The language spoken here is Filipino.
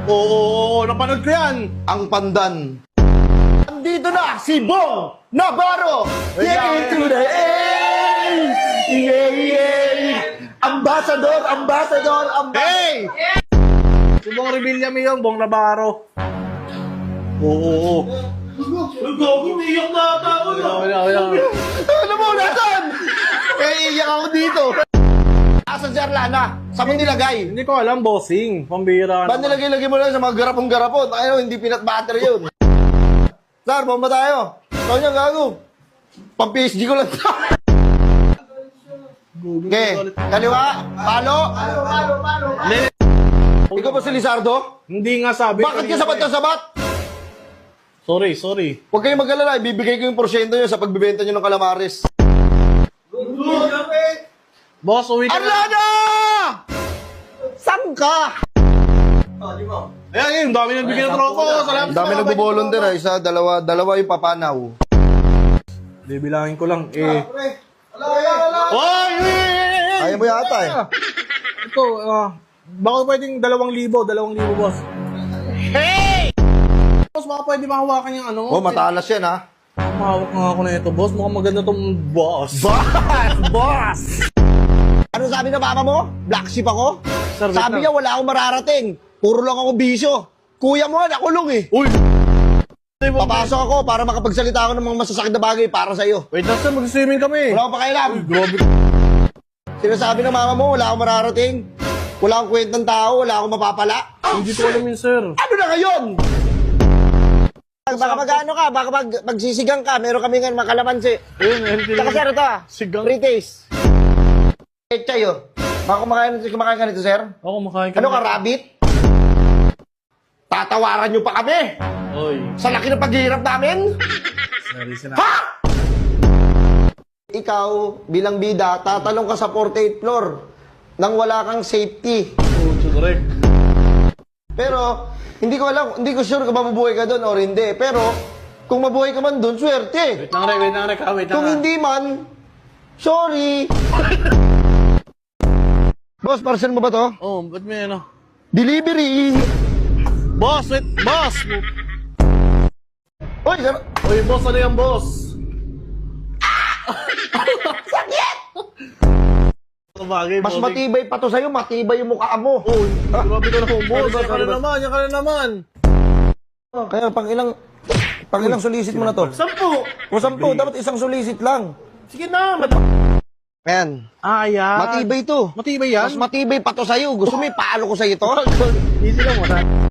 Oo, napanood ko yan. Ang pandan. Andito na si Bong Navarro! Yeah, to the end! Yeah, yeah! Ambassador, ambassador, ambassador! Hey! Si Bong Revilla mo yun, Bong Navarro. Oo. Gago, umiyak na ata ako na. Ano mo, nasan? Iiyak ako dito. Asan si Arlana? Saan mo nilagay? Hindi ko alam, bossing. Pambira Ba't nilagay-lagay mo lang sa mga garapong-garapon? Ayaw, hindi peanut butter yun. Sir, bomba tayo. Ikaw niya, gago. Pang-PSG ko lang. Okay, kaliwa, palo. Ikaw ba si Lizardo? Hindi nga sabi. Bakit ka sabat na sabat? Sorry. Huwag kayong mag-alala, ibibigay ko yung porsyento nyo sa pagbibenta nyo ng calamares. Boss, uwi ka na. Arlana! Saan ka? Ayan, dami nagbigay ng tropa. Salamat. Ang dami nagbo-volunteer, isa, dalawa yung papanaw. Bibilangin ko lang, eh. Oy! Kaya mo yata eh. Ito, baka pwedeng 2,000, boss. Hey! Boss, baka pwede mahawakan yung ano. Oh, matalas yan ha. Mahawak nga ako na ito, boss. Mukhang maganda tong boss. Boss! Ano sabi ng mama mo? Black sheep ako? Sir, wait Sabi lang. niya wala akong mararating. Puro lang ako bisyo. Kuya mo nga, nakulong eh. Uy! Papasok ako para makapagsalita ako ng mga masasakit na bagay para sa'yo. Wait lang, sir. Mag-swimming kami. Wala akong pakialam. Grabe. Sinasabi ng mama mo, wala akong mararating. Wala akong kwentang tao, wala akong mapapala. Hindi ko alam yun, sir. Ano na ngayon? Baka mag-ano ka, baka magsisigang ka. Meron kami nga makalamansi. Ayun, healthy Tsaka sir, ito Sigang. Free taste. Chayo. Baka kumakain ka nito, sir? Ako, makain ka. Ano ka, rabbit? Tatawaran nyo pa kami! Oy. Sa laki ng paghihirap namin! Sorry, Ha? Ikaw, bilang bida, tatalong ka sa 48th floor nang wala kang safety. Correct. Pero, hindi ko sure kung mabubuhay ka doon or hindi. Pero, kung mabuhay ka man doon, swerte. Wait lang, Rek. Wait lang. Kung hindi man, sorry. Boss, parcel mo ba to? Oh, ba't may ano? Delivery! Boss, wait. Boss! Uy, sir. Uy, boss, ano yan, boss? Sakit! Bagay, Mas bossing. matibay pa to sa'yo, matibay yung mukha mo. Uy, grabe ka na po, boss. Sorry, Yan ka na naman, yan ka na naman. Kaya pang ilang sulisit mo na to? 10. O 10, dapat isang sulisit lang. Sige na. Ayan. Ah, yan. Matibay to. Matibay yan? Mas matibay pa to sa'yo. Gusto mo ipalo ko sa'yo to? Easy lang mo, ha?